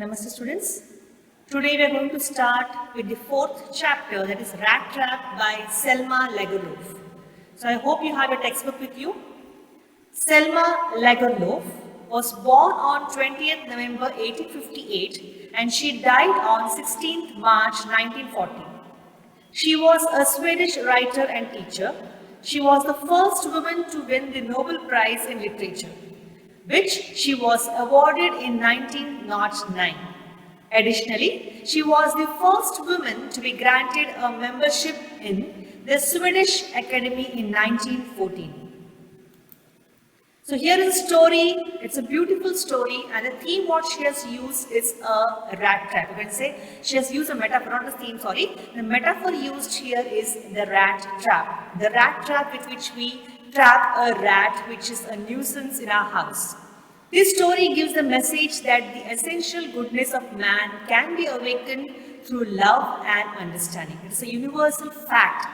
Namaste students. Today we are going to start with the fourth chapter, that is Rat Trap by Selma Lagerlof. So I hope you have your textbook with you. Selma Lagerlof was born on 20th November 1858 and she died on 16th March 1940. She was a Swedish writer and teacher. She was the first woman to win the Nobel Prize in Literature, which she was awarded in 1909. Additionally, she was the first woman to be granted a membership in the Swedish Academy in 1914. So here is a story, it's a beautiful story, and the theme what she has used is a rat trap. You can say she has used a metaphor, not the theme, sorry. The metaphor used here is the rat trap. The rat trap with which we trap a rat which is a nuisance in our house. This story gives the message that the essential goodness of man can be awakened through love and understanding. It's a universal fact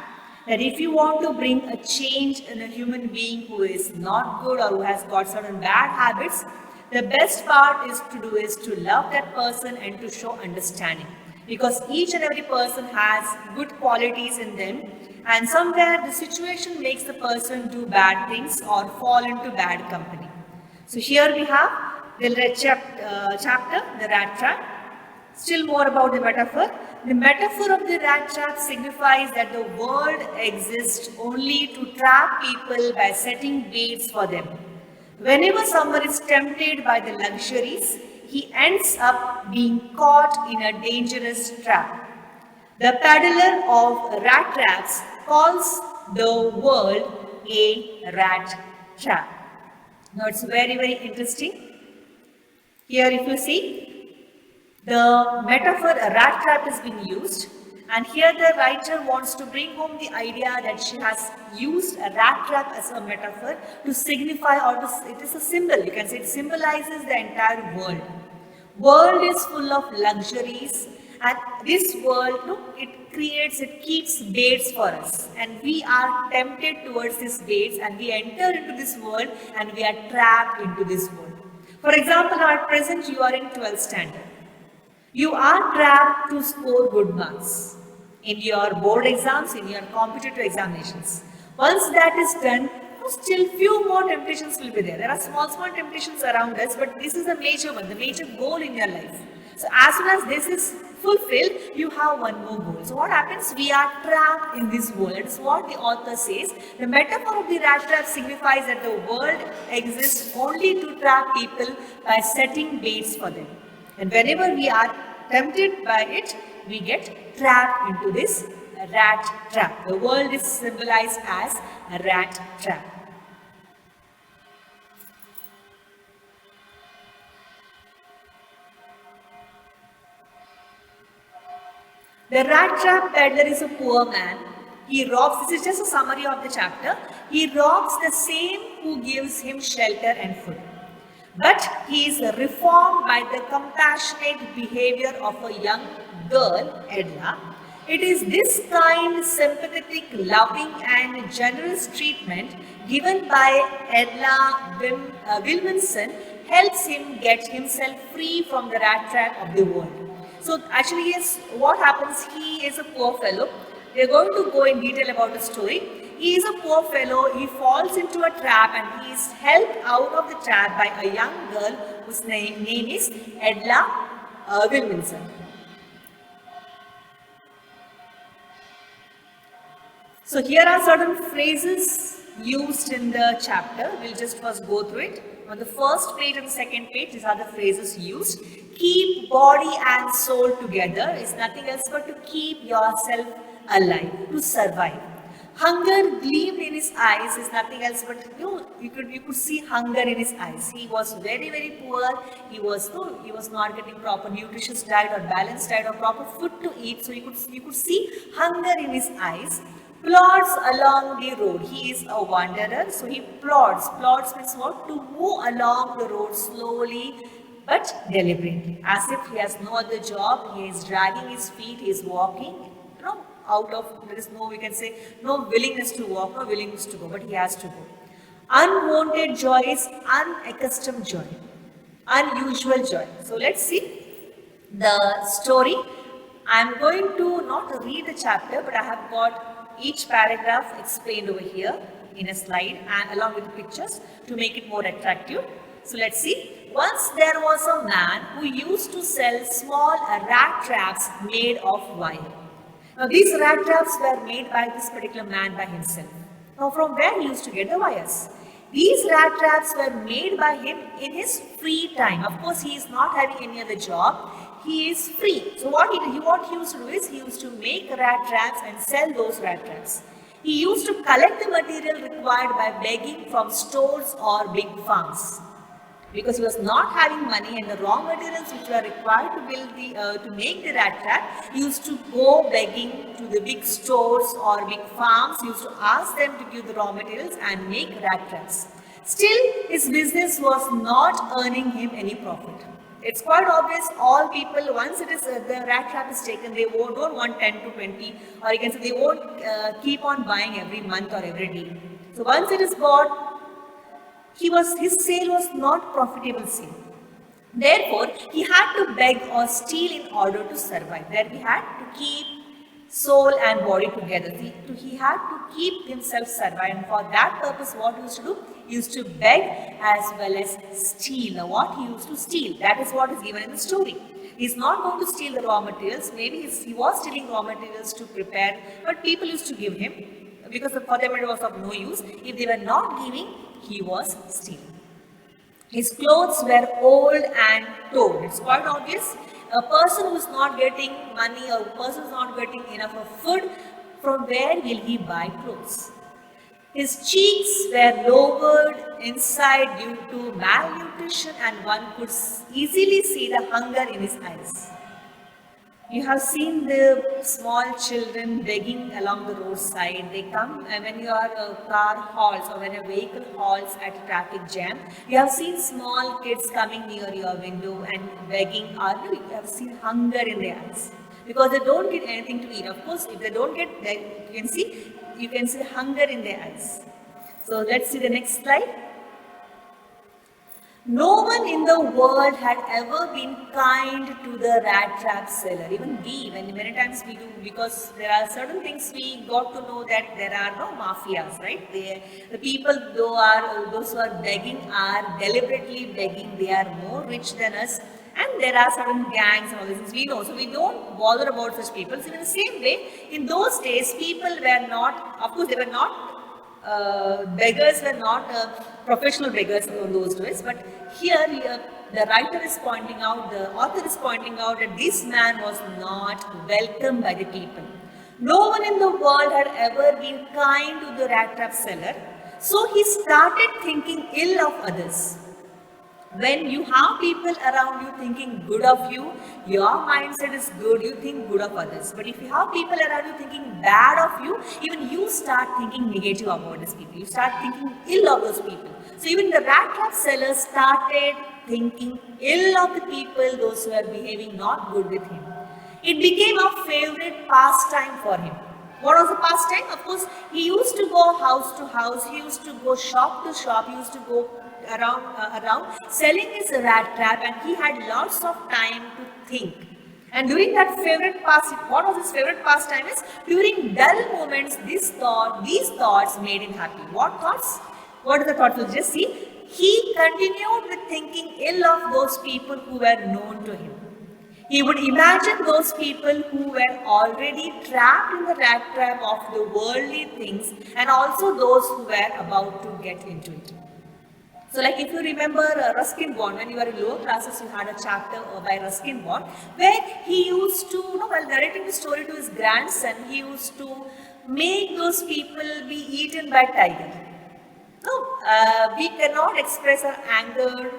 that if you want to bring a change in a human being who is not good or who has got certain bad habits, the best part is to love that person and to show understanding. Because each and every person has good qualities in them, and somewhere the situation makes the person do bad things or fall into bad company. So here we have the chapter, the rat trap. Still more about the metaphor. The metaphor of the rat trap signifies that the world exists only to trap people by setting baits for them. Whenever someone is tempted by the luxuries, he ends up being caught in a dangerous trap. The peddler of rat traps calls the world a rat trap. Now it's very interesting. Here if you see, the metaphor a rat trap is being used, and here the writer wants to bring home the idea that she has used a rat trap as a metaphor to signify, or it is a symbol, you can say it symbolizes the entire world. World is full of luxuries, and this world, it keeps baits for us, and we are tempted towards these baits, and we enter into this world and we are trapped into this world. For example, now at present you are in 12th standard. You are trapped to score good marks in your board exams, in your competitive examinations. Once that is done, still few more temptations will be there. There are small temptations around us, but this is the major one, the major goal in your life. So as soon as this is fulfilled, you have one more goal. So what happens? We are trapped in this world. It's what the author says. The metaphor of the rat trap signifies that the world exists only to trap people by setting baits for them. And whenever we are tempted by it, we get trapped into this rat trap. The world is symbolized as a rat trap. The rat trap peddler is a poor man. He robs, this is just a summary of the chapter. He robs the same who gives him shelter and food. But he is reformed by the compassionate behavior of a young girl, Edla. It is this kind, sympathetic, loving and generous treatment given by Edla Wilmanson helps him get himself free from the rat trap of the world. So actually, yes, what happens, he is a poor fellow. We are going to go in detail about the story. He is a poor fellow, he falls into a trap and he is helped out of the trap by a young girl whose name is Edla Wilmanson. So here are certain phrases used in the chapter. We'll just first go through it. On the first page and the second page, these are the phrases used. Keep body and soul together is nothing else but to keep yourself alive, to survive. Hunger gleamed in his eyes is nothing else but, you could see hunger in his eyes. He was very poor. He was not getting proper nutritious diet or balanced diet or proper food to eat. So you could see hunger in his eyes. Plods along the road. He is a wanderer, so he plods. Plods means what? To move along the road slowly but deliberately, as if he has no other job. He is dragging his feet. He is walking. There is no, we can say, no willingness to walk, no willingness to go, but he has to go. Unwanted joy is unaccustomed joy, unusual joy. So let's see. the story. I am going to not read the chapter, but I have got each paragraph explained over here in a slide and along with the pictures to make it more attractive. So let's see. Once there was a man who used to sell small rat traps made of wire. Now these rat traps were made by this particular man by himself. Now from where he used to get the wires? These rat traps were made by him in his free time. Of course, he is not having any other job. He is free. So what he used to do is he used to make rat traps and sell those rat traps. He used to collect the material required by begging from stores or big farms. Because he was not having money and the raw materials which were required to build to make the rat trap, he used to go begging to the big stores or big farms. He used to ask them to give the raw materials and make rat traps. Still, his business was not earning him any profit. It's quite obvious all people, once it is the rat trap is taken, they don't want 10 to 20, or you can say they won't keep on buying every month or every day. So once it is bought, his sale was not profitable sale. Therefore, he had to beg or steal in order to survive. There he had to keep soul and body together. He had to keep himself survive, and for that purpose what he used to do? He used to beg as well as steal. Now what he used to steal? That is what is given in the story. He is not going to steal the raw materials. Maybe he was stealing raw materials to prepare, but people used to give him because for them it was of no use. If they were not giving, he was stealing. His clothes were old and torn. It's quite obvious. A person who is not getting money or a person who is not getting enough of food, from where will he buy clothes? His cheeks were lowered inside due to malnutrition, and one could easily see the hunger in his eyes. You have seen the small children begging along the roadside. They come when your car halts or when a vehicle halts at a traffic jam. You have seen small kids coming near your window and begging, or you have seen hunger in their eyes because they don't get anything to eat. Of course, if they don't get, you can see hunger in their eyes. So let's see the next slide. No one in the world had ever been kind to the rat trap seller. Even we, many times we do, because there are certain things we got to know that there are no mafias, right? The people those who are begging are deliberately begging. They are more rich than us, and there are certain gangs and all these things we know. So we don't bother about such people. So in the same way, in those days, people were not, of course, they were not. Beggars were not professional beggars in those days, but here the writer is pointing out, the author is pointing out that this man was not welcomed by the people. No one in the world had ever been kind to the rat trap seller, so he started thinking ill of others. When you have people around you thinking good of you, your mindset is good, you think good of others. But if you have people around you thinking bad of you, even you start thinking negative about these people. You start thinking ill of those people. So even the rat trap seller started thinking ill of the people, those who were behaving not good with him. It became a favorite pastime for him. What was the pastime? Of course, he used to go house to house, he used to go shop to shop, he used to go around selling his rat trap, and he had lots of time to think. And during that favorite pastime, what was his favorite pastime is? During dull moments, these thoughts made him happy. What thoughts? What are the thoughts? We'll just see. He continued with thinking ill of those people who were known to him. He would imagine those people who were already trapped in the rat trap of the worldly things, and also those who were about to get into it. So like if you remember Ruskin Bond, when you were in lower classes, you had a chapter by Ruskin Bond, where he used to, while narrating the story to his grandson, he used to make those people be eaten by tiger. No, we cannot express our anger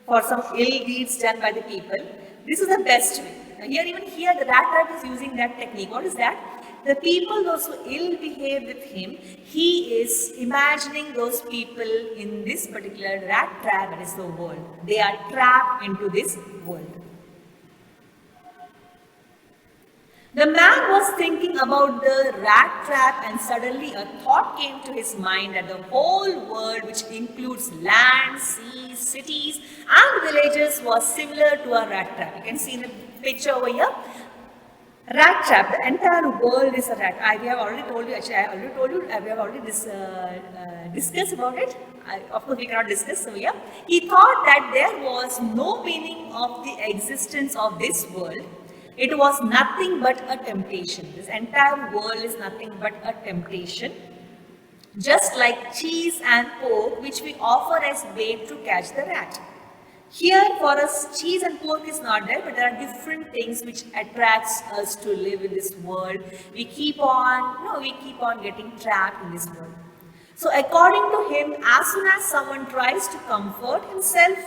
for some ill deeds done by the people. This is the best way. Now even here, the rat trap is using that technique. What is that? The people, those who ill behave with him, he is imagining those people in this particular rat trap, that is the world. They are trapped into this world. The man was thinking about the rat trap, and suddenly a thought came to his mind that the whole world, which includes land, seas, cities and villages, was similar to a rat trap. You can see in the picture over here. Rat trap. The entire world is a rat. We have already told you. Actually, I already told you. We have already discussed about it. Of course, we cannot discuss. So yeah, he thought that there was no meaning of the existence of this world. It was nothing but a temptation. This entire world is nothing but a temptation. Just like cheese and pork, which we offer as bait to catch the rat. Here for us, cheese and pork is not there, but there are different things which attracts us to live in this world. We keep on getting trapped in this world. So according to him, as soon as someone tries to comfort himself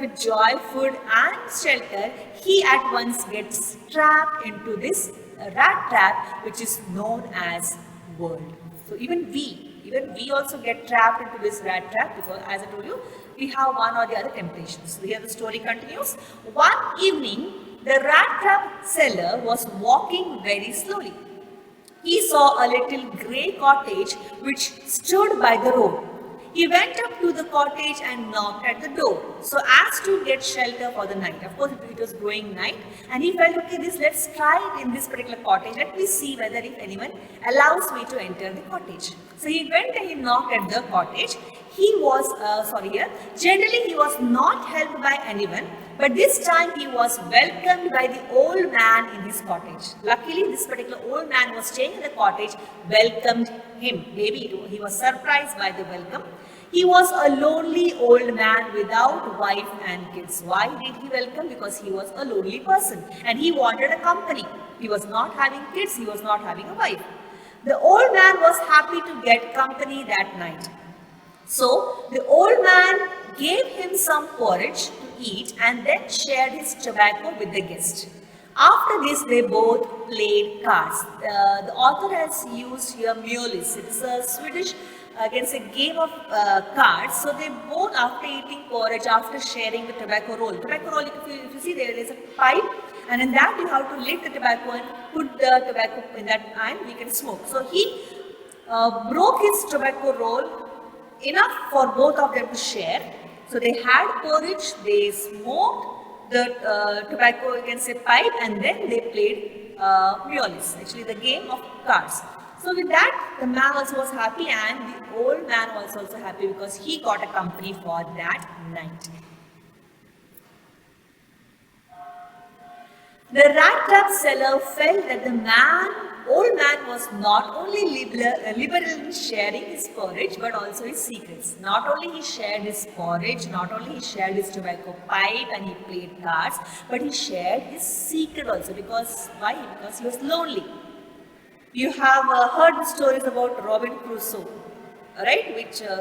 with joy, food and shelter, he at once gets trapped into this rat trap, which is known as world. So even we also get trapped into this rat trap, because as I told you, we have one or the other temptations. So here the story continues. One evening, the rat trap seller was walking very slowly. He saw a little grey cottage which stood by the road. He went up to the cottage and knocked at the door, so as to get shelter for the night. Of course, it was growing night, and he felt, okay, let's try it in this particular cottage. Let me see whether if anyone allows me to enter the cottage. So he went and he knocked at the cottage. Generally he was not helped by anyone, but this time he was welcomed by the old man in his cottage. Luckily, this particular old man was staying in the cottage, welcomed him. Maybe he was surprised by the welcome. He was a lonely old man without wife and kids. Why did he welcome? Because he was a lonely person and he wanted a company. He was not having kids, he was not having a wife. The old man was happy to get company that night. So the old man gave him some porridge to eat and then shared his tobacco with the guest. After this, they both played cards. The author has used here Mjolnir. It's a Swedish, game of cards. So they both, after eating porridge, after sharing the tobacco roll. Tobacco roll, if you see, there is a pipe, and in that you have to lit the tobacco and put the tobacco in that, and we can smoke. So he broke his tobacco roll enough for both of them to share. So they had porridge, they smoked the tobacco, pipe, and then they played Mjolnir, actually the game of cards. So with that, the man also was happy, and the old man was also happy because he got a company for that night. The rat trap seller felt that the old man was not only liberal in sharing his porridge, but also his secrets. Not only he shared his porridge, not only he shared his tobacco pipe and he played cards, but he shared his secret also. Why? Because he was lonely. You have heard the stories about Robin Crusoe, right?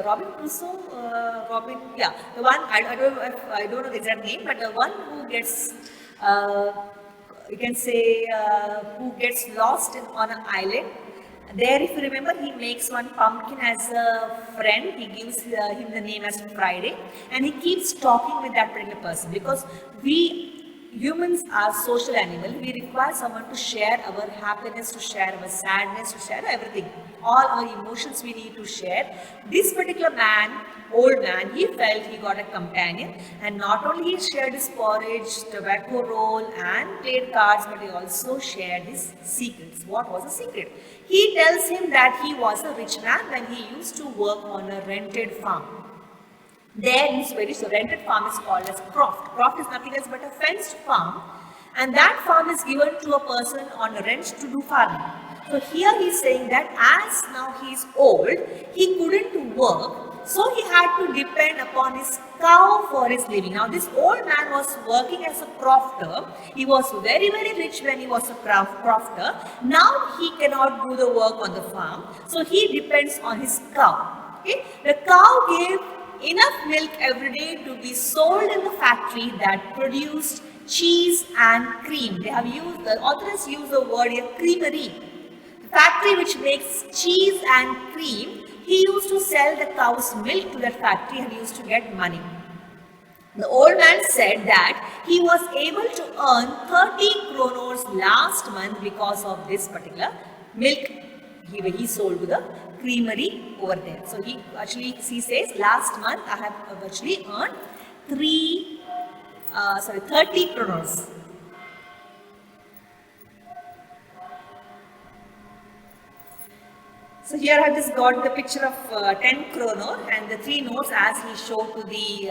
Robin Crusoe, the one, I don't know the exact name, but the one who gets who gets lost on an island. There, if you remember, he makes one pumpkin as a friend. He gives him the name as Friday, and he keeps talking with that particular person, because we humans are social animals. We require someone to share our happiness, to share our sadness, to share everything. All our emotions we need to share. This particular old man, he felt he got a companion, and not only he shared his porridge, tobacco roll and played cards, but he also shared his secrets. What was the secret? He tells him that he was a rich man when he used to work on a rented farm. There in Swedish, the rented farm is called as croft. Croft is nothing else but a fenced farm, and that farm is given to a person on a rent to do farming. So here he is saying that as now he is old, he couldn't work, so he had to depend upon his cow for his living. Now this old man was working as a crofter. He was very, very rich when he was a crofter. Now he cannot do the work on the farm, so he depends on his cow. Okay? The cow gave enough milk every day to be sold in the factory that produced cheese and cream. The author has used the word here, creamery. The factory which makes cheese and cream, he used to sell the cow's milk to that factory and used to get money. The old man said that he was able to earn 30 kronors last month because of this particular milk he sold to the creamery over there. So he says, last month I have actually earned 3 30 kronos. So here I just got the picture of 10 kroner and the 3 notes as he showed to the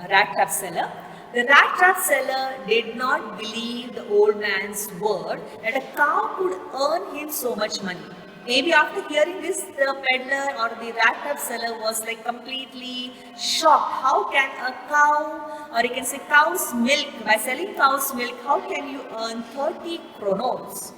rat trap seller. The rat trap seller did not believe the old man's word that a cow could earn him so much money. Maybe after hearing this, the peddler or the rat trap seller was like completely shocked. How can a cow, or you can say cow's milk, by selling cow's milk, how can you earn 30 kronos?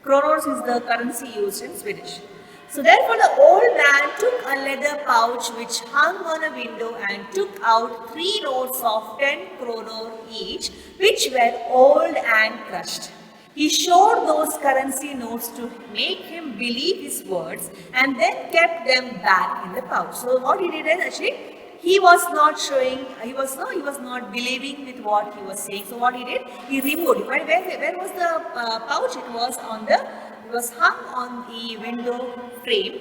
Kronos is the currency used in Swedish. So therefore the old man took a leather pouch which hung on a window and took out 3 notes of 10 kroner each, which were old and crushed. He showed those currency notes to make him believe his words and then kept them back in the pouch. So what he did is actually he was not showing, he was not believing with what he was saying. So what he did, he removed. Where was the pouch? It was hung on the window frame.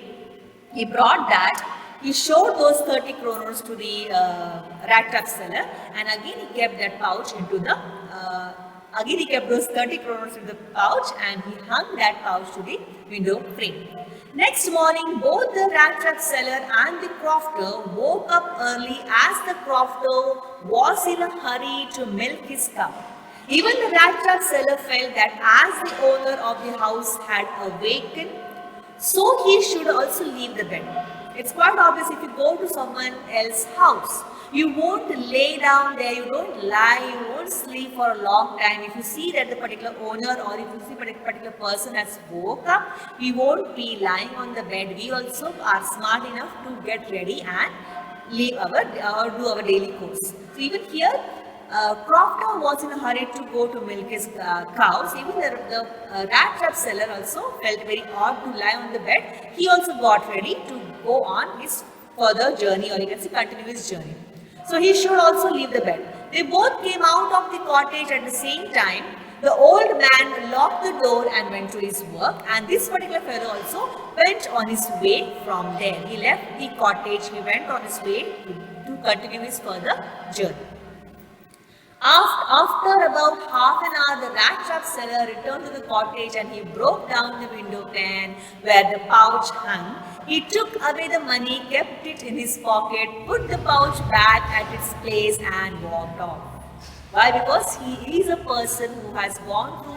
He brought that. He showed those 30 kroners to the rat trap seller, and again he kept that pouch into the. Again he kept those 30 kroners in the pouch, and he hung that pouch to the window frame. Next morning, both the rat trap seller and the crofter woke up early as the crofter was in a hurry to milk his cow. Even the rat trap seller felt that as the owner of the house had awakened, so he should also leave the bed. It's quite obvious if you go to someone else's house, you won't lay down there, you don't lie, you won't sleep for a long time. If you see that the particular owner or if you see that a particular person has woke up, we won't be lying on the bed. We also are smart enough to get ready and leave or do our daily course. So even here, crofter was in a hurry to go to milk his cows. Even the rat trap seller also felt very odd to lie on the bed. He also got ready to go on his further journey, or you can say continue his journey. So he should also leave the bed. They both came out of the cottage at the same time. The old man locked the door and went to his work, and this particular fellow also went on his way from there. He left the cottage, he went on his way to continue his further journey. After about half an hour, the rat trap seller returned to the cottage and he broke down the window pane where the pouch hung. He took away the money, kept it in his pocket, put the pouch back at its place and walked off. Why? Because he is a person who has gone through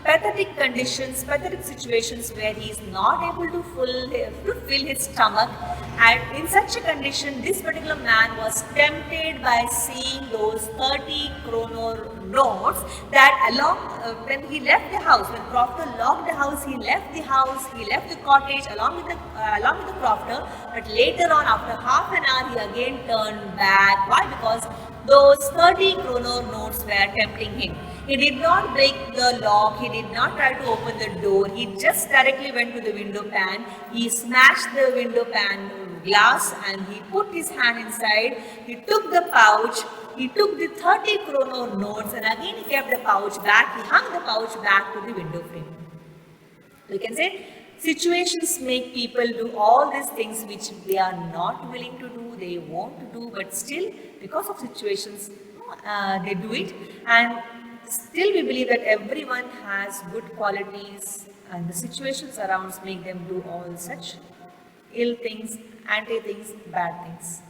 pathetic conditions, pathetic situations where he is not able to fill his stomach, and in such a condition this particular man was tempted by seeing those 30 kroner notes that when he left the house, when crofter locked the house, he left the cottage along with the crofter, but later on after half an hour he again turned back. Why? Because those 30 kroner notes were tempting him. He did not break the lock, he did not try to open the door, he just directly went to the window pane, he smashed the window pane glass and he put his hand inside, he took the pouch, he took the 30 kroner notes and again he kept the pouch back, he hung the pouch back to the window frame. You can say situations make people do all these things which they are not willing to do, they want to do, but still because of situations they do it, and still we believe that everyone has good qualities and the situations around make them do all such ill things, anti things, bad things.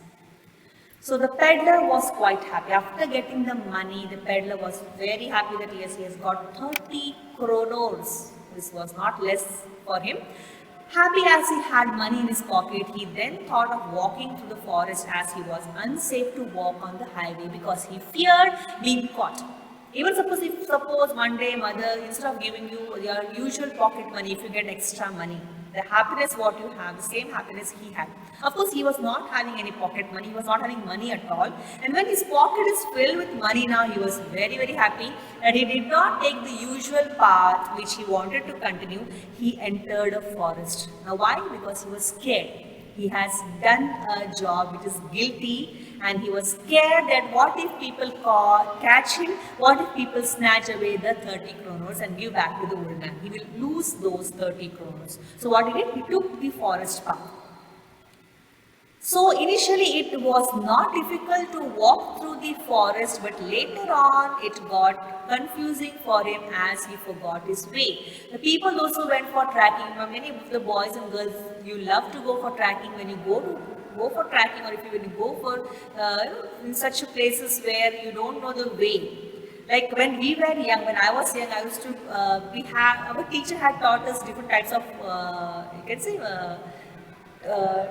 So the peddler was quite happy. After getting the money, the peddler was very happy that yes, he has got 30 kronors. This was not less for him. Happy as he had money in his pocket, he then thought of walking through the forest as he was unsafe to walk on the highway because he feared being caught. Even suppose one day mother, instead of giving you your usual pocket money, if you get extra money, the happiness what you have, the same happiness he had. Of course, he was not having any pocket money, he was not having money at all. And when his pocket is filled with money now, he was very, very happy that he did not take the usual path which he wanted to continue. He entered a forest. Now why? Because he was scared. He has done a job which is guilty, and he was scared that what if people catch him, what if people snatch away the 30 kroners and give back to the old man. He will lose those 30 kroners. So what he did? He took the forest path. So initially it was not difficult to walk through the forest, but later on it got confusing for him as he forgot his way. The people also went for trekking. Many of the boys and girls, you love to go for trekking. When you go for trekking, or if you when you go for in such places where you don't know the way. Like when we were young, when I was young, I used to, our teacher had taught us different types of, you can say,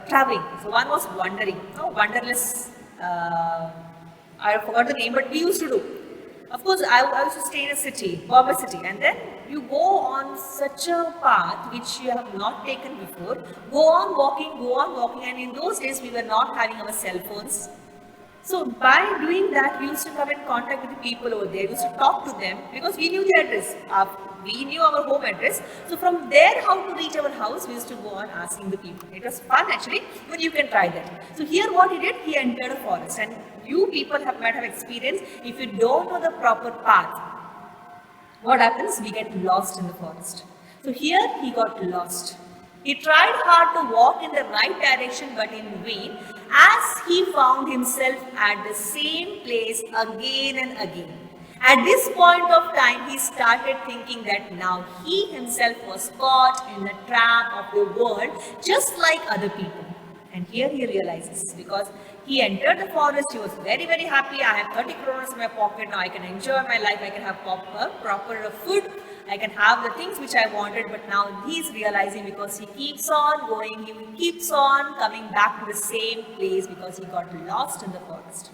traveling. So one was wandering, no, wanderless, I forgot the name, but we used to do. Of course, I used to stay in a city, Bombay city, and then you go on such a path which you have not taken before, go on walking, and in those days we were not having our cell phones. So by doing that, we used to come in contact with the people over there. We used to talk to them because we knew the address. We knew our home address. So from there, how to reach our house, we used to go on asking the people. It was fun actually, but you can try that. So here what he did, he entered a forest, and you people might have experienced, if you don't know the proper path, what happens? We get lost in the forest. So here he got lost. He tried hard to walk in the right direction, but in vain, as he found himself at the same place again and again. At this point of time, he started thinking that now he himself was caught in the trap of the world, just like other people. And here he realizes, because he entered the forest, he was very, very happy. I have 30 crores in my pocket, now I can enjoy my life, I can have proper food, I can have the things which I wanted. But now he's realizing, because he keeps on going, he keeps on coming back to the same place because he got lost in the forest.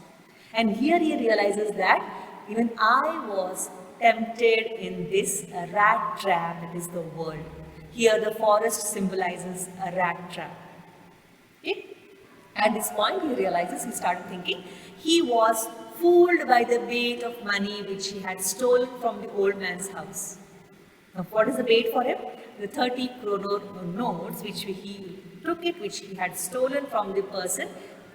And here he realizes that even I was tempted in this rat trap that is the world. Here the forest symbolizes a rat trap. Okay? At this point he realizes, he started thinking, he was fooled by the bait of money which he had stolen from the old man's house. Now what is the bait for him? The 30 crore notes which he took it, which he had stolen from the person.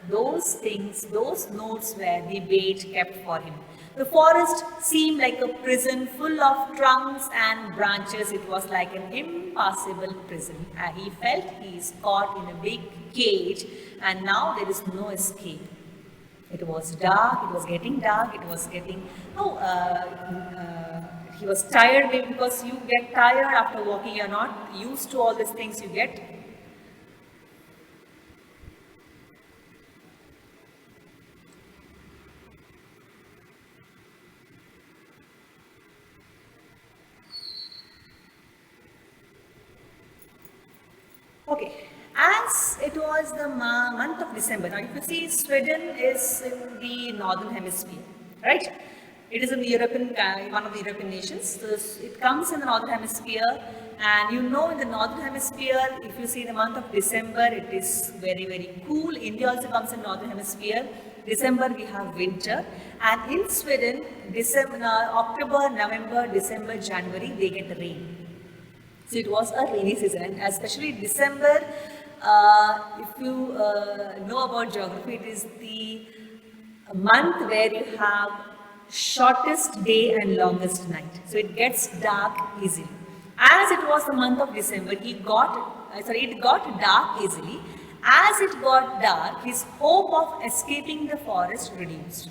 Those things, those notes were the bait kept for him. The forest seemed like a prison full of trunks and branches. It was like an impassable prison. He felt he is caught in a big cage, and now there is no escape. It was dark, it was getting dark, it was getting, he was tired, maybe because you get tired after walking, you are not used to all these things you get. Okay, as it was the month of December, now if you see, Sweden is in the northern hemisphere, right? It is in the European, one of the European nations. So it comes in the northern hemisphere, and you know, in the northern hemisphere, if you see the month of December, it is very, very cool. India also comes in northern hemisphere. December we have winter, and in Sweden, October, November, December, January, they get rain. So it was a rainy season, and especially December, if you know about geography, it is the month where you have shortest day and longest night. So it gets dark easily. As it was the month of December, it got dark easily. As it got dark, his hope of escaping the forest reduced.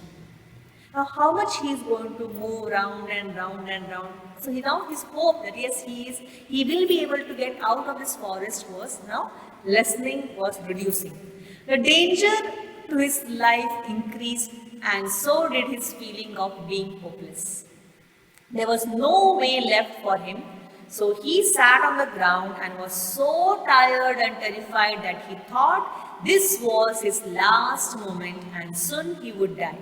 Now, how much he is going to move round and round and round. So now his hope that yes, he will be able to get out of this forest was now lessening, was reducing. The danger to his life increased, and so did his feeling of being hopeless. There was no way left for him, so he sat on the ground and was so tired and terrified that he thought this was his last moment and soon he would die.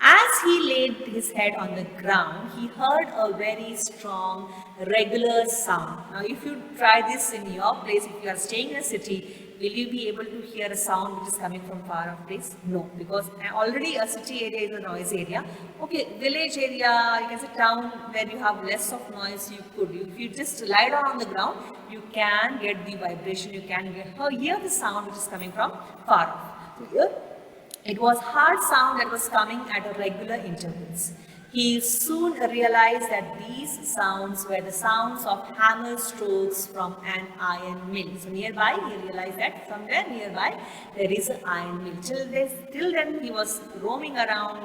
As he laid his head on the ground, he heard a very strong, regular sound. Now, if you try this in your place, if you are staying in a city, will you be able to hear a sound which is coming from far off place? No, because already a city area is a noise area. Okay, village area, you can say town where you have less of noise, you could. If you just lie down on the ground, you can get the vibration, you can hear the sound which is coming from far off. So here, it was hard sound that was coming at regular intervals. He soon realized that these sounds were the sounds of hammer strokes from an iron mill. So nearby, he realized that somewhere nearby there is an iron mill. Till then, he was roaming around.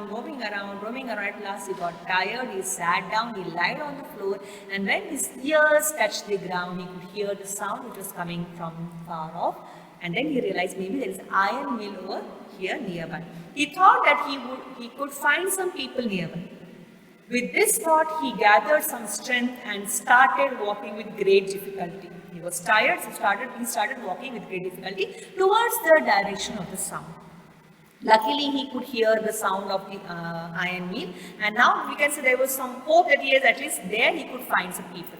At last, he got tired. He sat down. He lied on the floor, and when his ears touched the ground, he could hear the sound which was coming from far off. And then he realized maybe there is an iron mill over here nearby. He thought that he could find some people nearby. With this thought, he gathered some strength and started walking with great difficulty. He was tired, so he started walking with great difficulty towards the direction of the sound. Luckily, he could hear the sound of the iron mill, and now we can say there was some hope that he is at least there he could find some people.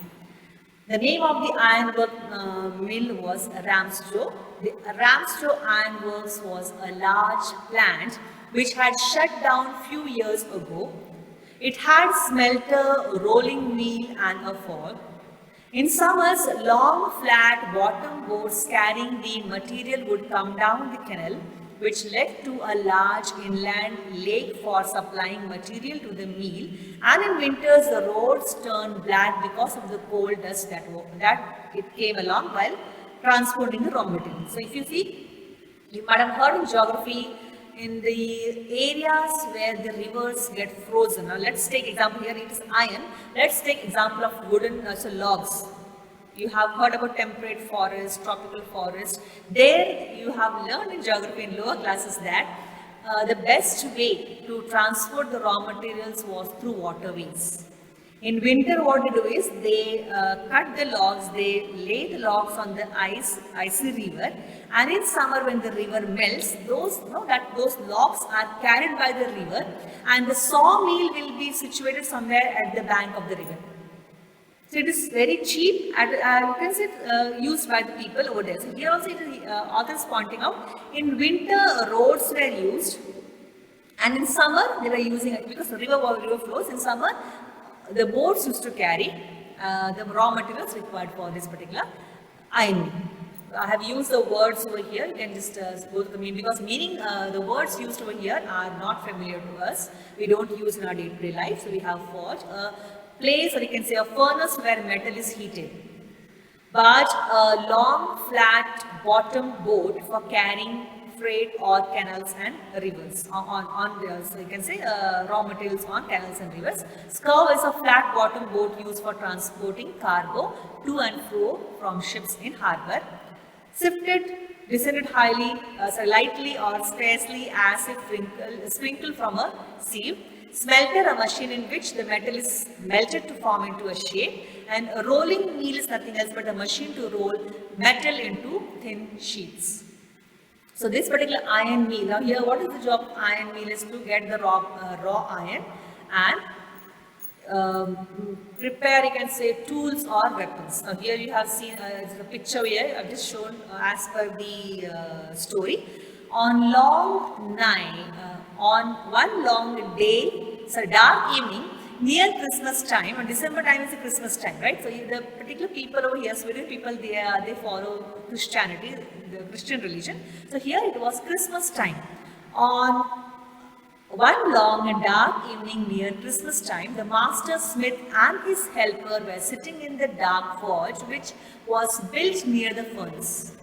The name of the ironwork mill was Ramsjo. The Ramsjo Ironworks was a large plant which had shut down few years ago. It had smelter, rolling mill and a forge. In summers, long flat bottom boats carrying the material would come down the canal, which led to a large inland lake for supplying material to the mill, and in winters the roads turned black because of the coal dust that it came along while transporting the raw material. So if you see, you might have heard in geography, in the areas where the rivers get frozen. Now let's take example here, it is iron. Let's take example of wooden logs. You have heard about temperate forest, tropical forest. There you have learned in geography in lower classes that the best way to transport the raw materials was through waterways. In winter, what they do is they cut the logs, they lay the logs on the icy river, and in summer when the river melts, those logs are carried by the river, and the sawmill will be situated somewhere at the bank of the river. So it is very cheap and you can say used by the people over there. So here also authors pointing out, in winter roads were used, and in summer they were using it because the river flows. In summer the boats used to carry the raw materials required for this particular iron. I have used the words over here. You can just go to the meaning, because the words used over here are not familiar to us. We don't use in our day-to-day life. So we have forge, a place, or you can say a furnace where metal is heated. Barge, a long flat bottom boat for carrying freight or canals and rivers so you can say raw materials on canals and rivers. Scow is a flat bottom boat used for transporting cargo to and fro from ships in harbour. Sifted, descended lightly or sparsely as if sprinkled from a sieve. Smelter, a machine in which the metal is melted to form into a shape, and a rolling mill is nothing else but a machine to roll metal into thin sheets. So this particular iron mill, now here what is the job of iron mill is to get the raw iron and prepare, you can say, tools or weapons. Now here you have seen the picture here, I have just shown as per the story. On one long day, so dark evening, near Christmas time, and December time is the Christmas time, right? So the particular people over here, Swedish people, they follow Christianity, the Christian religion. So here it was Christmas time. On one long and dark evening near Christmas time, the master smith and his helper were sitting in the dark forge which was built near the furnace.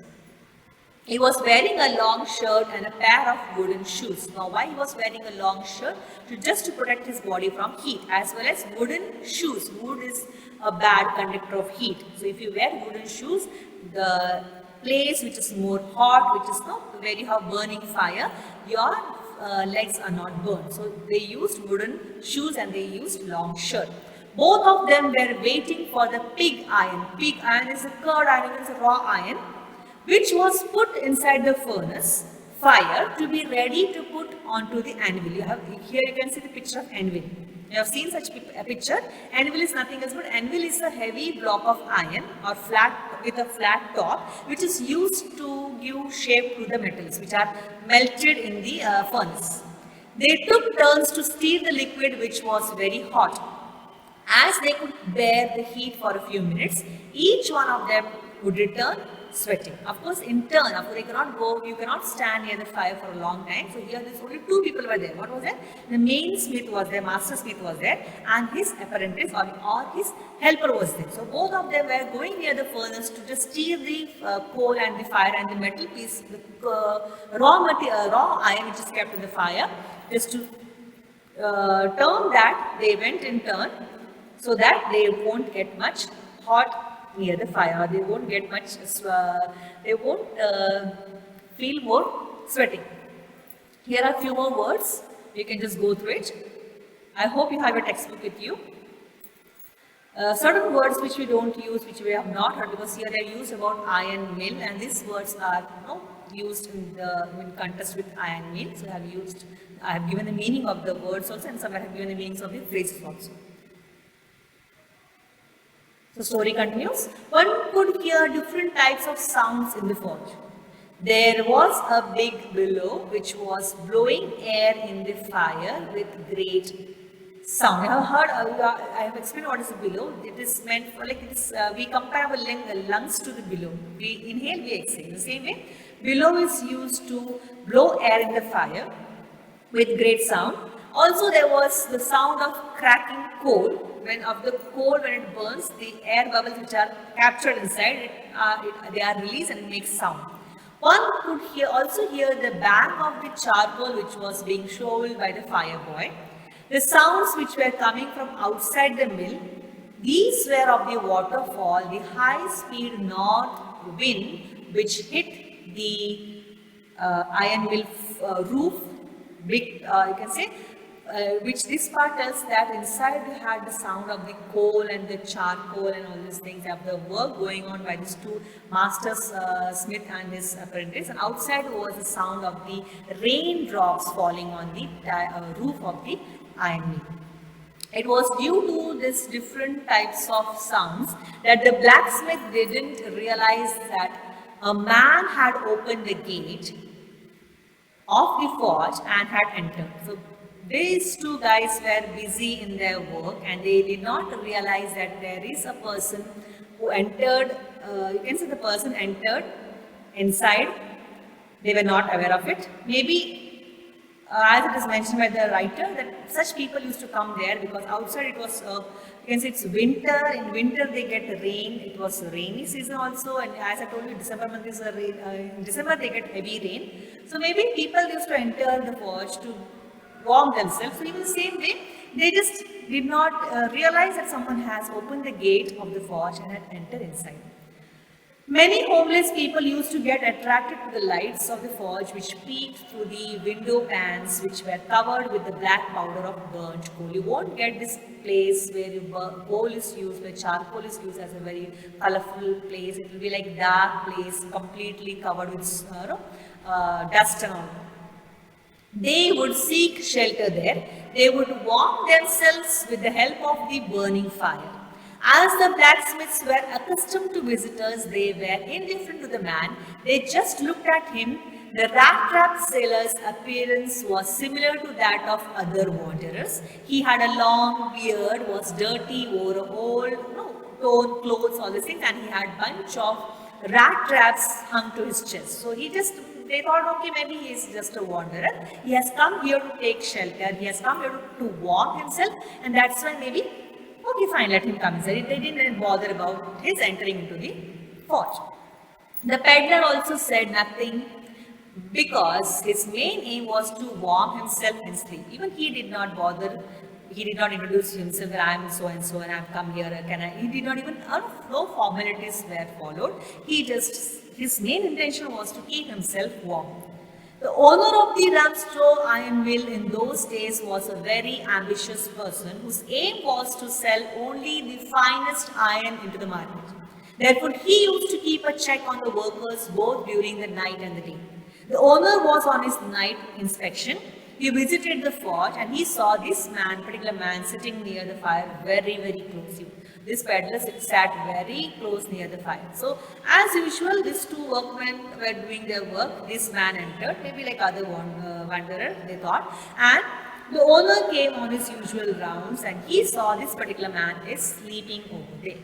He was wearing a long shirt and a pair of wooden shoes. Now why he was wearing a long shirt? Just to protect his body from heat, as well as wooden shoes. Wood is a bad conductor of heat. So if you wear wooden shoes, the place which is more hot, which is where you have burning fire, your legs are not burned. So they used wooden shoes and they used long shirt. Both of them were waiting for the pig iron. Pig iron is a curd iron, it's a raw iron, which was put inside the furnace fire to be ready to put onto the anvil. Here you can see the picture of anvil. You have seen such a picture. Anvil is nothing else but anvil is a heavy block of iron or with a flat top, which is used to give shape to the metals which are melted in the furnace. They took turns to stir the liquid, which was very hot. As they could bear the heat for a few minutes, each one of them would return sweating. Of course, in turn, of course, you cannot stand near the fire for a long time. So here there's only two people were there. What was there? The main smith was there, master smith was there, and his apprentice or his helper was there. So both of them were going near the furnace to just steer the coal and the fire and the metal piece, the raw iron which is kept in the fire, just to turn that. They went in turn so that they won't get much hot near the fire, they won't get much, they won't feel more sweating. Here are a few more words, you can just go through it. I hope you have a textbook with you. Certain words which we don't use, which we have not heard, because here they are used about iron mill, and these words are used in context with iron mill. So I have given the meaning of the words also, and some I have given the meanings of the phrases also. So story continues. One could hear different types of sounds in the forge. There was a big billow which was blowing air in the fire with great sound. I have explained what is a billow. It is meant for we compare our lungs to the billow. We inhale, we exhale. The same way, billow is used to blow air in the fire with great sound. Also, there was the sound of cracking coal. When it burns, the air bubbles which are captured inside they are released and it makes sound. One could also hear the bang of the charcoal which was being shoveled by the fire boy. The sounds which were coming from outside the mill, these were of the waterfall, the high-speed north wind which hit the iron mill roof. You can say. Which this part tells that inside they had the sound of the coal and the charcoal and all these things. They have the work going on by these two masters, smith and his apprentice, and outside was the sound of the raindrops falling on the roof of the iron mill. It was due to these different types of sounds that the blacksmith didn't realize that a man had opened the gate of the forge and had entered. So these two guys were busy in their work and they did not realize that there is a person who entered, you can say the person entered inside. They were not aware of it. Maybe as it is mentioned by the writer, that such people used to come there because outside it was, you can say it's winter. In winter they get rain. It was rainy season also, and as I told you, December month is in December they get heavy rain. So maybe people used to enter the forge to warm themselves. So in the same way, they just did not realize that someone has opened the gate of the forge and had entered inside. Many homeless people used to get attracted to the lights of the forge which peeped through the window pans which were covered with the black powder of burnt coal. You won't get this place where coal is used, where charcoal is used as a very colorful place. It will be like dark place, completely covered with dust and all. They would seek shelter there. They would warm themselves with the help of the burning fire. As the blacksmiths were accustomed to visitors, they were indifferent to the man. They just looked at him. The rat-trap sailor's appearance was similar to that of other wanderers. He had a long beard, was dirty, wore old, torn clothes, all these things, and he had a bunch of rat traps hung to his chest. So they thought, okay, maybe he is just a wanderer. He has come here to take shelter. He has come here to warm himself, and that's why maybe, okay, fine, let him come inside. They didn't bother about his entering into the forge. The peddler also said nothing because his main aim was to warm himself in sleep. Even he did not bother. He did not introduce himself that I am so and so and I have come here. He did not even, no formalities were followed. His main intention was to keep himself warm. The owner of the Ramstrow iron mill in those days was a very ambitious person whose aim was to sell only the finest iron into the market. Therefore, he used to keep a check on the workers both during the night and the day. The owner was on his night inspection. He visited the forge and he saw this particular man sitting near the fire very, very closely. This peddler sat very close near the fire. So, as usual, these two workmen were doing their work. This man entered, maybe like other wanderer, they thought. And the owner came on his usual rounds and he saw this particular man is sleeping over there.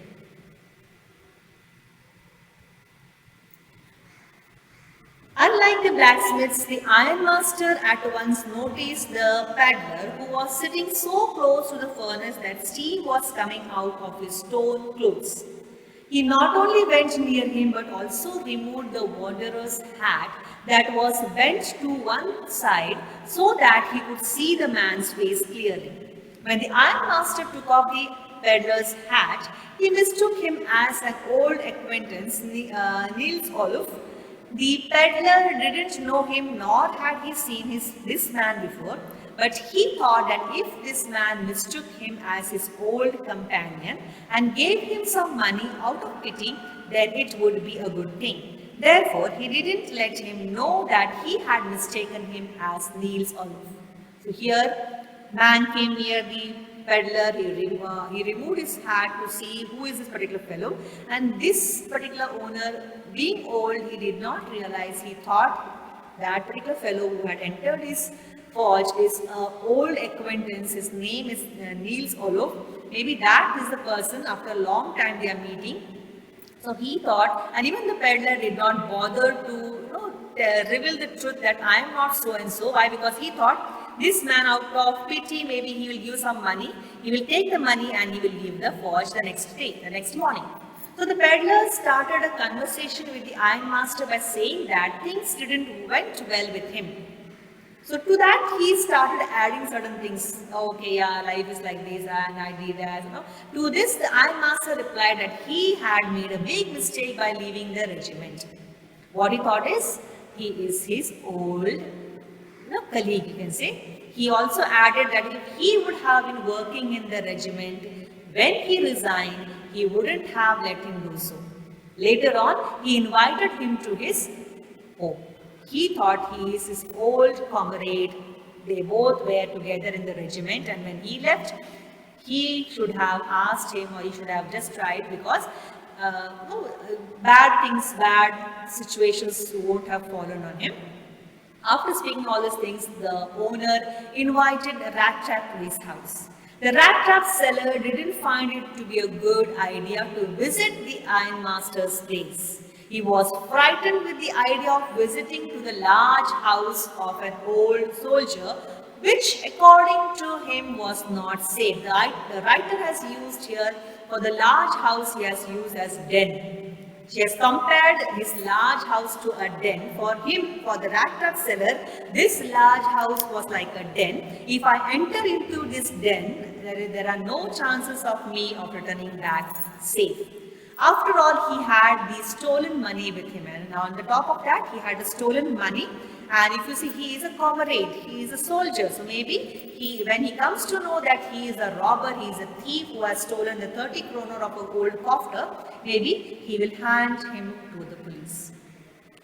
Unlike the blacksmiths, the ironmaster at once noticed the peddler who was sitting so close to the furnace that steam was coming out of his torn clothes. He not only went near him but also removed the wanderer's hat that was bent to one side so that he could see the man's face clearly. When the ironmaster took off the peddler's hat, he mistook him as an old acquaintance, Niels Olof. The peddler didn't know him nor had he seen this man before, but he thought that if this man mistook him as his old companion and gave him some money out of pity, then it would be a good thing. Therefore, he didn't let him know that he had mistaken him as Niels Olof. So here, man came near the peddler, he removed his hat to see who is this particular fellow, and this particular owner, being old, he did not realize, he thought that particular fellow who had entered his forge is an old acquaintance, his name is Niels Olof. Maybe that is the person, after a long time they are meeting. So he thought, and even the peddler did not bother to reveal the truth that I am not so and so. Why? Because he thought this man, out of pity, maybe he will give some money. He will take the money and he will leave the forge the next day, the next morning. So the peddler started a conversation with the ironmaster by saying that things didn't went well with him. So to that he started adding certain things. Okay, yeah, life is like this and I did that. To this the ironmaster replied that he had made a big mistake by leaving the regiment. What he thought is, he is his old colleague, you can say. He also added that if he would have been working in the regiment, when he resigned, he wouldn't have let him do so. Later on, he invited him to his home. He thought he is his old comrade. They both were together in the regiment, and when he left, he should have asked him, or he should have just tried, because bad situations won't have fallen on him. After speaking all these things, the owner invited Rat Trap to his house. The Rat Trap seller didn't find it to be a good idea to visit the ironmaster's place. He was frightened with the idea of visiting to the large house of an old soldier, which according to him was not safe. The writer has used here, for the large house he has used as den. She has compared his large house to a den. For him, for the Rat Trap seller, this large house was like a den. If I enter into this den, there are no chances of me of returning back safe. After all, he had the stolen money with him, and on the top of that, he had the stolen money. And if you see, he is a comrade, he is a soldier. So maybe when he comes to know that he is a robber, he is a thief who has stolen the 30 kroner of a gold coffer, maybe he will hand him to the police.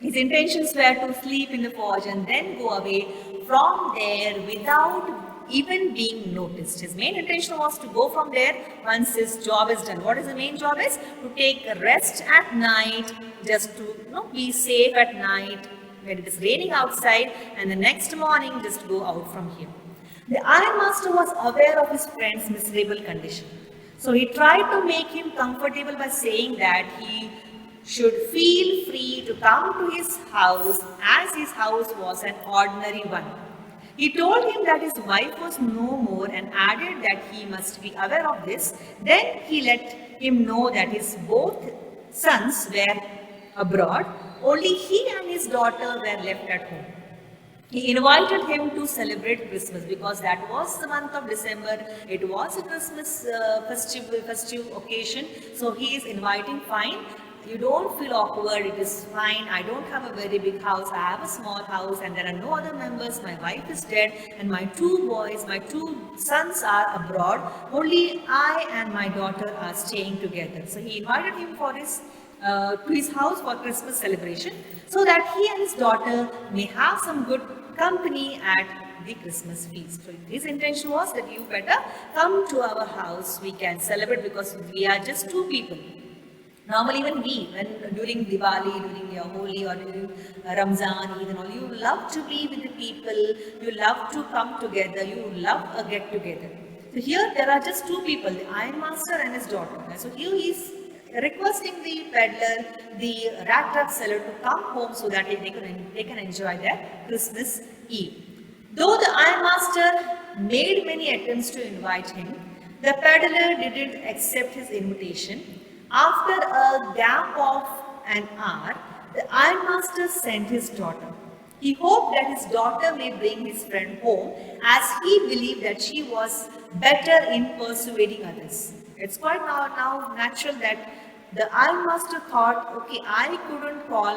His intentions were to sleep in the forge and then go away from there without even being noticed. His main intention was to go from there once his job is done. What is the main job is? To take a rest at night, just to be safe at night when it is raining outside, and the next morning just go out from here. The ironmaster was aware of his friend's miserable condition. So he tried to make him comfortable by saying that he should feel free to come to his house, as his house was an ordinary one. He told him that his wife was no more and added that he must be aware of this. Then he let him know that his both sons were abroad, only he and his daughter were left at home. He invited him to celebrate Christmas because that was the month of December. It was a Christmas festive occasion. So he is inviting, fine. You don't feel awkward, it is fine. I don't have a very big house, I have a small house and there are no other members. My wife is dead and my two boys, my two sons are abroad. Only I and my daughter are staying together. So he invited him for to his house for Christmas celebration so that he and his daughter may have some good company at the Christmas feast. So his intention was that you better come to our house, we can celebrate because we are just two people. Normally when during Diwali, during your Holi or during Ramzan, Eid and all, you love to be with the people, you love to come together, you love a get together. So here there are just two people, the ironmaster and his daughter. So here he is requesting the peddler, the rat trap seller, to come home so that they can enjoy their Christmas Eve. Though the ironmaster made many attempts to invite him, the peddler didn't accept his invitation. After a gap of an hour, the ironmaster sent his daughter. He hoped that his daughter may bring his friend home, as he believed that she was better in persuading others. It's quite now natural that the ironmaster thought, okay, I couldn't call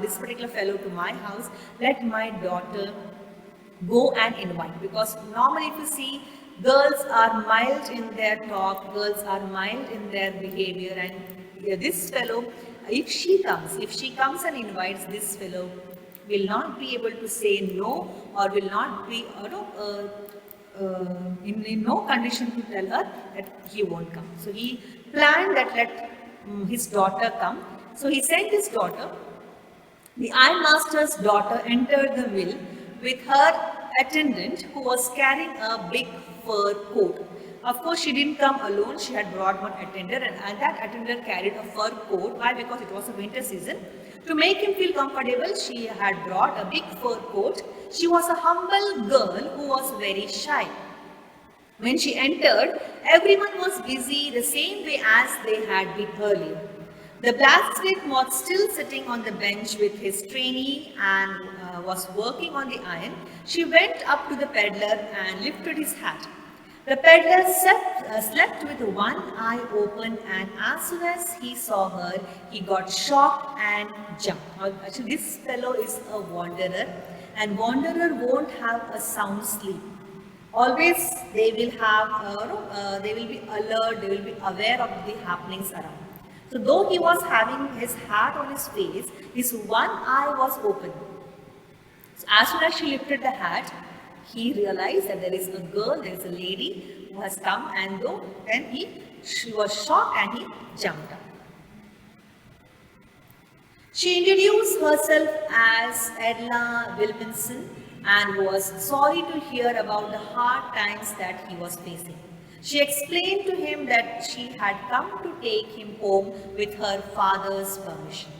this particular fellow to my house, let my daughter go and invite. Because normally if you see, girls are mild in their talk, girls are mild in their behavior, and this fellow, if she comes and invites, this fellow will not be able to say no, or will not be in no condition to tell her that he won't come. So he planned that let his daughter come. So he sent his daughter. The ironmaster's daughter entered the mill with her attendant, who was carrying a big fur coat. Of course, she didn't come alone. She had brought one attendant, and that attendant carried a fur coat. Why? Because it was a winter season. To make him feel comfortable, she had brought a big fur coat. She was a humble girl who was very shy. When she entered, everyone was busy the same way as they had been earlier. The blacksmith was still sitting on the bench with his trainee and was working on the iron. She went up to the peddler and lifted his hat. The peddler slept with one eye open, and as soon as he saw her, he got shocked and jumped. Actually, this fellow is a wanderer, and wanderer won't have a sound sleep. Always they will have, they will be alert, they will be aware of the happenings around. So though he was having his hat on his face, his one eye was open. So as soon as she lifted the hat, he realized that there is a girl, there is a lady who has come, and she was shocked and he jumped up. She introduced herself as Edla Wilkinson and was sorry to hear about the hard times that he was facing. She explained to him that she had come to take him home with her father's permission.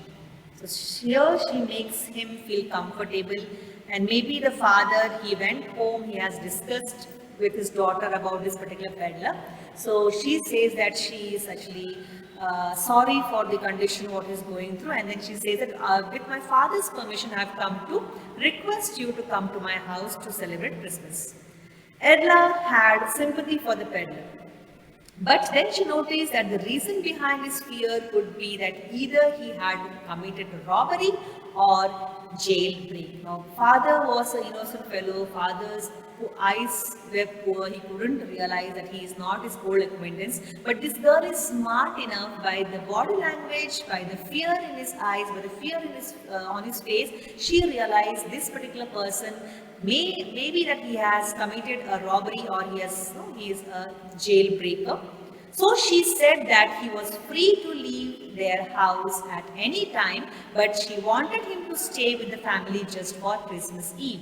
So here she makes him feel comfortable, and maybe the father, he went home, he has discussed with his daughter about this particular peddler. So she says that she is actually sorry for the condition what is going through, and then she says that with my father's permission I have come to request you to come to my house to celebrate Christmas. Edla had sympathy for the peddler, but then she noticed that the reason behind his fear could be that either he had committed a robbery or jailbreak. Now, father was an innocent fellow. Father's eyes were poor. He couldn't realize that he is not his old acquaintance. But this girl is smart enough, by the body language, by the fear in his eyes, by the fear in on his face, she realized this particular person maybe that he has committed a robbery, or he is a jailbreaker. So she said that he was free to leave their house at any time, but she wanted him to stay with the family just for Christmas Eve.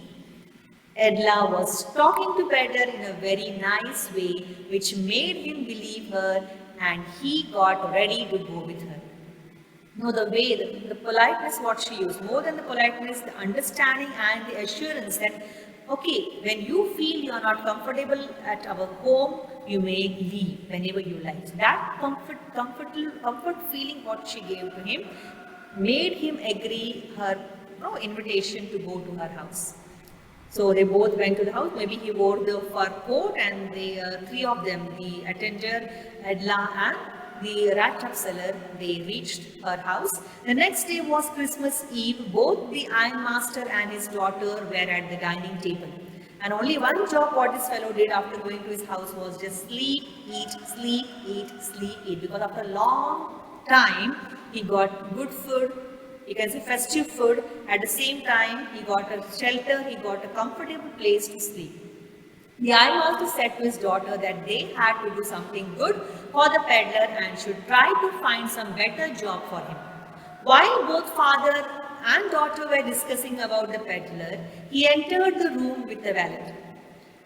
Edla was talking to Peddler in a very nice way, which made him believe her, and he got ready to go with her. No, the way, the politeness what she used, more than the politeness, the understanding and the assurance that, okay, when you feel you are not comfortable at our home, you may leave whenever you like. So that comfort feeling what she gave to him made him agree her invitation to go to her house. So they both went to the house. Maybe he wore the fur coat, and the three of them, the attender, Edla, and the rat trap seller, they reached her house. The next day was Christmas Eve. Both the ironmaster and his daughter were at the dining table. And only one job what this fellow did after going to his house was just sleep, eat, sleep, eat, sleep, eat. Because after a long time, he got good food. You can say festive food. At the same time, he got a shelter, he got a comfortable place to sleep. The ironmaster said to his daughter that they had to do something good for the peddler and should try to find some better job for him. While both father and daughter were discussing about the peddler, he entered the room with the valet.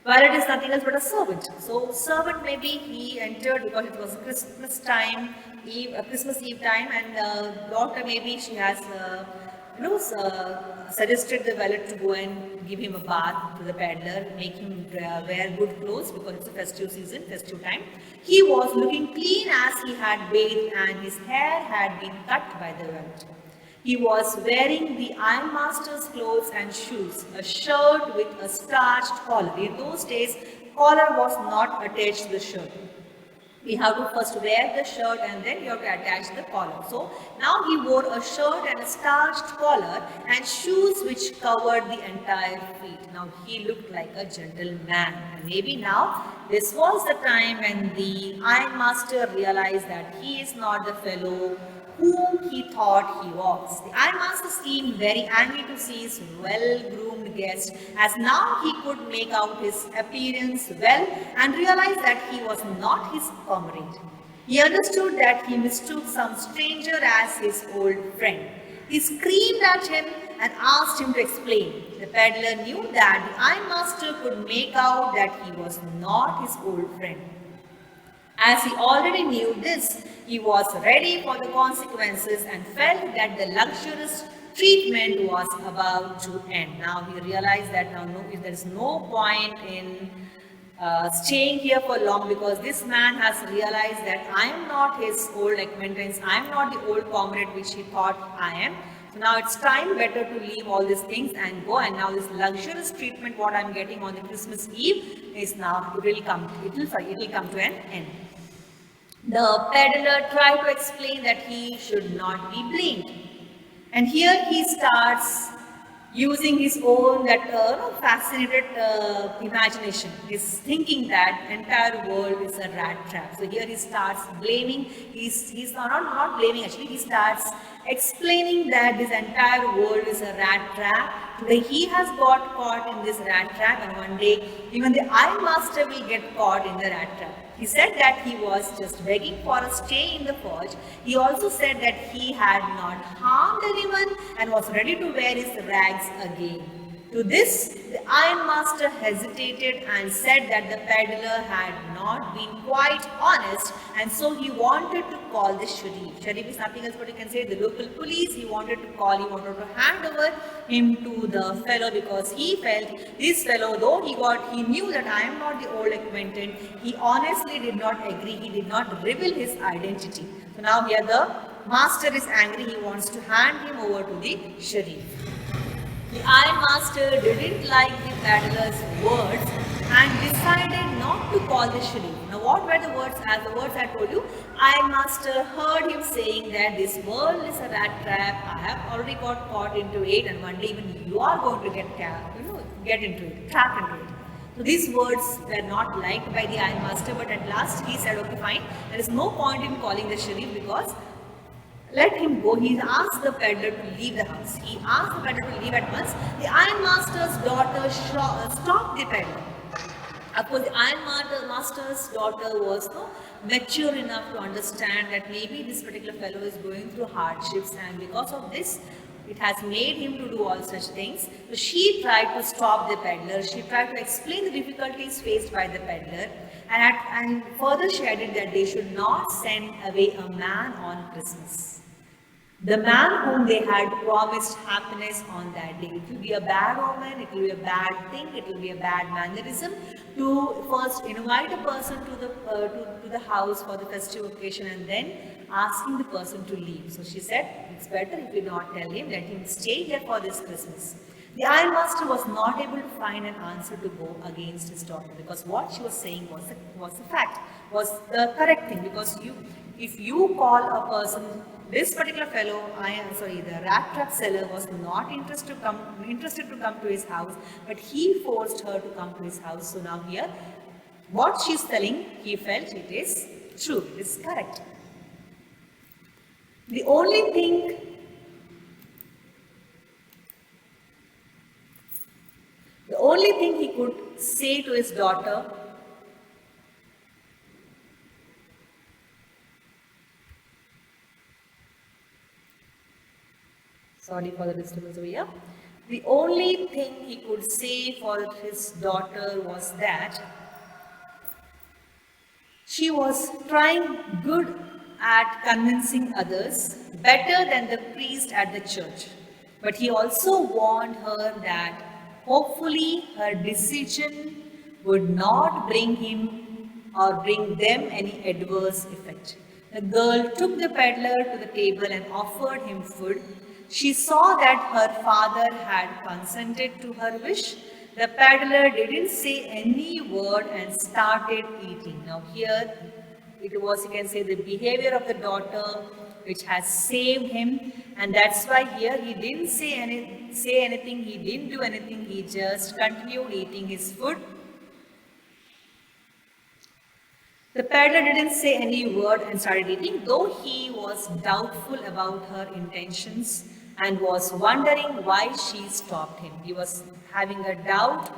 Valet is nothing else but a servant. So servant, maybe he entered because it was Christmas time, Christmas Eve time, and daughter, maybe she has suggested the valet to go and give him a bath to the peddler, make him wear good clothes because it's a festive season, festive time. He was looking clean as he had bathed, and his hair had been cut by the valet. He was wearing the ironmaster's clothes and shoes, a shirt with a starched collar. In those days, collar was not attached to the shirt. We have to first wear the shirt and then you have to attach the collar. So now he wore a shirt and a starched collar and shoes which covered the entire feet. Now he looked like a gentleman. And maybe now this was the time when the ironmaster realized that he is not the fellow whom he thought he was. The ironmaster seemed very angry to see his well-groomed guest, as now he could make out his appearance well and realized that he was not his comrade. He understood that he mistook some stranger as his old friend. He screamed at him and asked him to explain. The peddler knew that the ironmaster could make out that he was not his old friend. As he already knew this, he was ready for the consequences and felt that the luxurious treatment was about to end. Now he realized that now there is no point in staying here for long, because this man has realized that I am not his old acquaintance, I am not the old comrade which he thought I am. So now it's time better to leave all these things and go, and now this luxurious treatment what I am getting on the Christmas Eve is now, it will come to an end. The peddler tried to explain that he should not be blamed. And here he starts using his own fascinated imagination. He's thinking that entire world is a rat trap. So here he starts blaming, he's not blaming actually, he starts explaining that this entire world is a rat trap. Today he has got caught in this rat trap, and one day even the ironmaster will get caught in the rat trap. He said that he was just begging for a stay in the forge. He also said that he had not harmed anyone and was ready to wear his rags again. To this, the ironmaster hesitated and said that the peddler had not been quite honest, and so he wanted to call the sheriff. Sheriff is nothing else but you can say the local police. He wanted to hand over him to the fellow, because he felt this fellow, though he knew that I am not the old acquaintance, he honestly did not agree, he did not reveal his identity. So now here the master is angry, he wants to hand him over to the sheriff. The ironmaster didn't like the peddler's words and decided not to call the sheriff. Now what were the words? As the words I told you, ironmaster heard him saying that this world is a rat trap, I have already got caught into it, and one day even you are going to get into it, trapped into it. So these words were not liked by the ironmaster, but at last he said, okay fine, there is no point in calling the sheriff, because let him go. He asked the peddler to leave the house. He asked the peddler to leave at once. The ironmaster's daughter stopped the peddler. Of course, the ironmaster's daughter was mature enough to understand that maybe this particular fellow is going through hardships, and because of this, it has made him to do all such things. So she tried to stop the peddler. She tried to explain the difficulties faced by the peddler, and further she added that they should not send away a man on Christmas. The man whom they had promised happiness on that day. It will be a bad omen, it will be a bad thing, it will be a bad mannerism to first invite a person to the house for the festive occasion and then asking the person to leave. So she said, it's better if you not tell him, let him stay here for this Christmas. The ironmaster was not able to find an answer to go against his daughter, because what she was saying was the fact, was the correct thing. Because if you call a person, this particular fellow, the rat trap seller was not interested to come to his house, but he forced her to come to his house. So now here, what she's telling, he felt it is true, it is correct. The only thing he could say to his daughter, sorry for the disturbance over here. The only thing he could say for his daughter was that she was trying good at convincing others, better than the priest at the church. But he also warned her that hopefully her decision would not bring him or bring them any adverse effect. The girl took the peddler to the table and offered him food. She saw that her father had consented to her wish. The peddler didn't say any word and started eating. Now here it was, you can say, the behavior of the daughter which has saved him, and that's why here he didn't say anything, he didn't do anything, he just continued eating his food. The peddler didn't say any word and started eating, though he was doubtful about her intentions and was wondering why she stopped him. He was having a doubt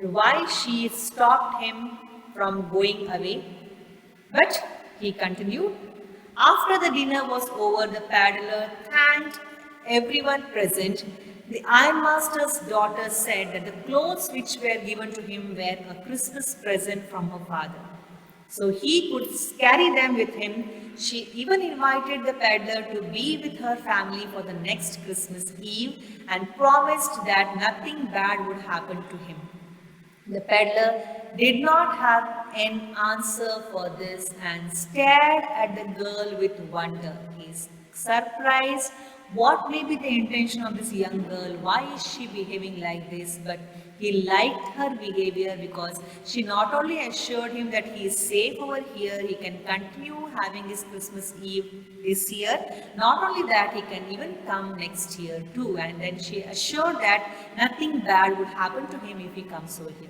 why she stopped him from going away. But he continued. After the dinner was over, the peddler thanked everyone present. The ironmaster's daughter said that the clothes which were given to him were a Christmas present from her father, so he could carry them with him. She even invited the peddler to be with her family for the next Christmas Eve and promised that nothing bad would happen to him. The peddler did not have an answer for this and stared at the girl with wonder. He is surprised. What may be the intention of this young girl? Why is she behaving like this? But he liked her behavior because she not only assured him that he is safe over here, he can continue having his Christmas Eve this year. Not only that, he can even come next year too. And then she assured that nothing bad would happen to him if he comes over here.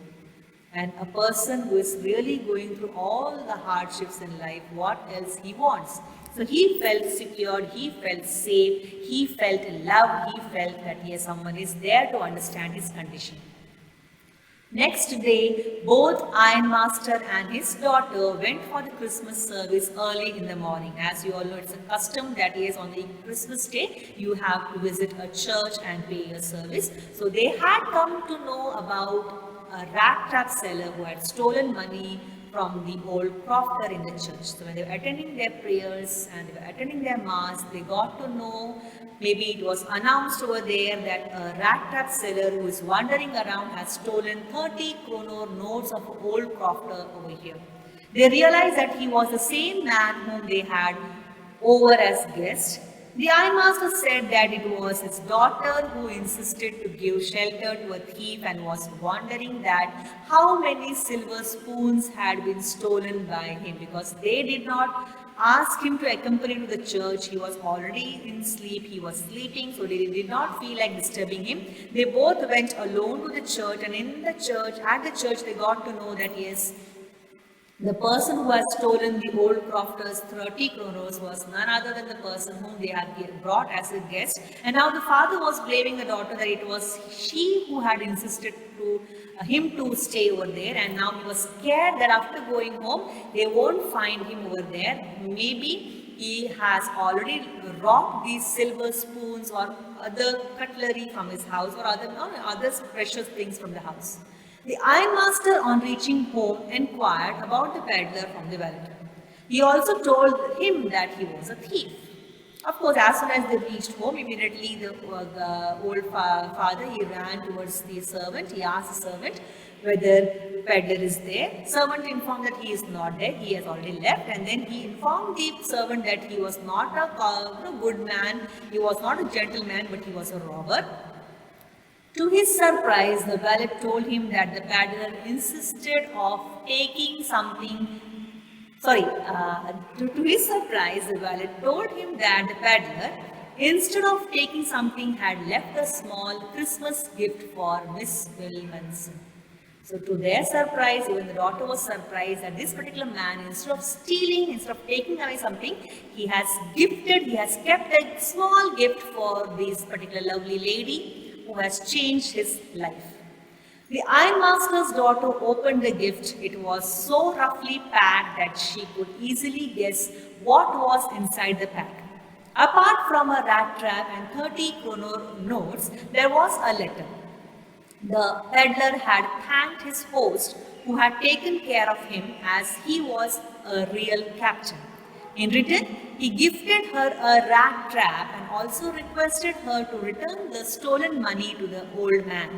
And a person who is really going through all the hardships in life, what else he wants? So he felt secured, he felt safe, he felt loved, he felt that yes, someone is there to understand his condition. Next day, both ironmaster and his daughter went for the Christmas service early in the morning. As you all know, it's a custom that is on the Christmas day, you have to visit a church and pay a service. So they had come to know about a rat trap seller who had stolen money from the old crofter in the church. So when they were attending their prayers and they were attending their mass, they got to know, maybe it was announced over there that a rat trap seller who is wandering around has stolen 30 kronor notes of an old crofter over here. They realized that he was the same man whom they had over as guest. The ironmaster said that it was his daughter who insisted to give shelter to a thief and was wondering that how many silver spoons had been stolen by him, because they did not ask him to accompany to the church. He was already in sleep, he was sleeping, so they did not feel like disturbing him. They both went alone to the church, and in the church, at the church, they got to know that yes, the person who has stolen the old crofter's 30 kronos was none other than the person whom they had brought as a guest. And now the father was blaming the daughter that it was she who had insisted to him to stay over there, and now he was scared that after going home, they won't find him over there. Maybe he has already robbed these silver spoons or other cutlery from his house or other precious things from the house. The ironmaster, on reaching home, inquired about the peddler from the valet. He also told him that he was a thief. Of course, as soon as they reached home, immediately the old father, he ran towards the servant. He asked the servant whether peddler is there. Servant informed that he is not there. He has already left. And then he informed the servant that he was not a good man. He was not a gentleman, but he was a robber. To his surprise, the valet told him that the peddler insisted of taking something. To his surprise, the valet told him that the peddler, instead of taking something, had left a small Christmas gift for Miss Williamson. So to their surprise, even the daughter was surprised that this particular man, instead of stealing, instead of taking away something, he has kept a small gift for this particular lovely lady who has changed his life. The ironmaster's daughter opened the gift. It was so roughly packed that she could easily guess what was inside the pack. Apart from a rat trap and 30 kroner notes, there was a letter. The peddler had thanked his host who had taken care of him as he was a real captain. In return, he gifted her a rat trap and also requested her to return the stolen money to the old man.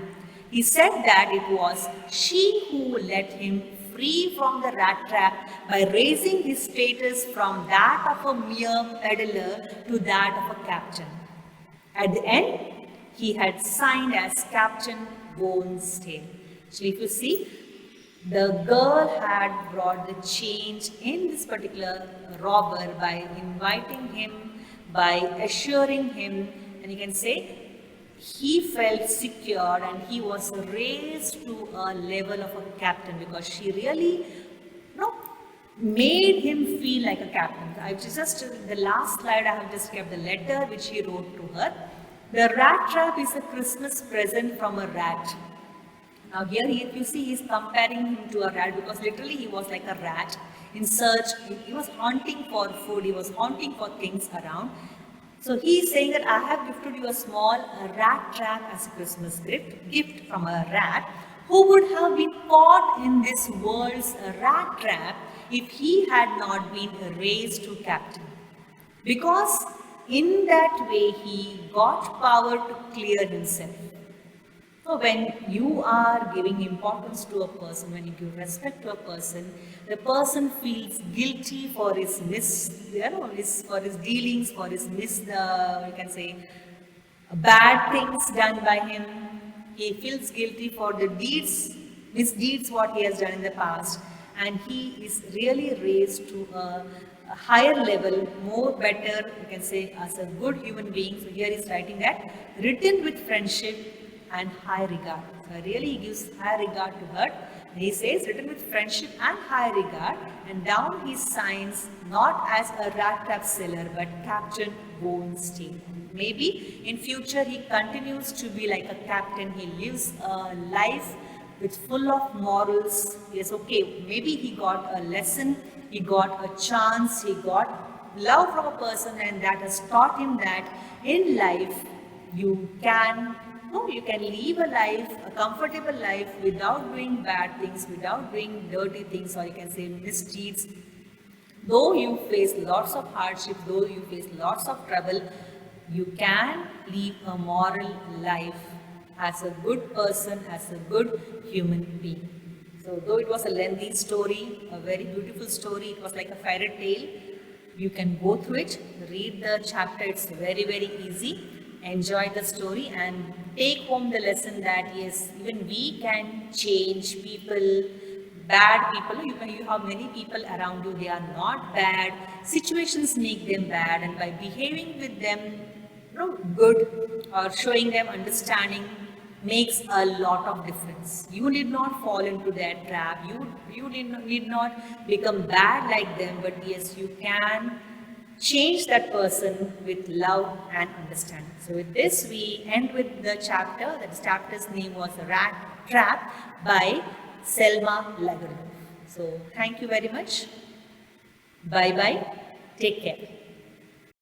He said that it was she who let him free from the rat trap by raising his status from that of a mere peddler to that of a captain. At the end, he had signed as Captain Bones Tale. So if you see, the girl had brought the change in this particular robber by inviting him, by assuring him, and you can say he felt secure and he was raised to a level of a captain because she really made him feel like a captain. I've just, the last slide I have just kept the letter which he wrote to her. The rat trap is a Christmas present from a rat. Now here if you see he's comparing him to a rat because literally he was like a rat in search, he was hunting for food, he was hunting for things around. So he is saying that I have gifted you a small rat trap as a Christmas gift from a rat who would have been caught in this world's rat trap if he had not been raised to captain. Because in that way he got power to clear himself. So when you are giving importance to a person, when you give respect to a person, the person feels guilty for his for his dealings, for his you can say, bad things done by him. He feels guilty for the misdeeds what he has done in the past, and he is really raised to a higher level, more better, you can say, as a good human being. So here he is writing that, written with friendship and high regard. So really he gives high regard to her. And he says, written with friendship and high regard, and down he signs not as a rat trap seller but Captain Bones Tale. Maybe in future he continues to be like a captain. He lives a life with full of morals. Yes, okay, maybe he got a lesson, he got a chance, he got love from a person, and that has taught him that in life you can live a life, a comfortable life without doing bad things, without doing dirty things, or you can say misdeeds. Though you face lots of hardship, though you face lots of trouble, you can live a moral life as a good person, as a good human being. So though it was a lengthy story, a very beautiful story, it was like a fairy tale. You can go through it, read the chapter, it's very, very easy. Enjoy the story and take home the lesson that yes, even we can change people, bad people. You have many people around you, they are not bad. Situations make them bad, and by behaving with them good or showing them understanding makes a lot of difference. You need not fall into that trap. You need not become bad like them, but yes, you can change that person with love and understanding. So with this, we end with the chapter. That chapter's name was Rat Trap by Selma Lagerlöf. So thank you very much. Bye-bye. Take care.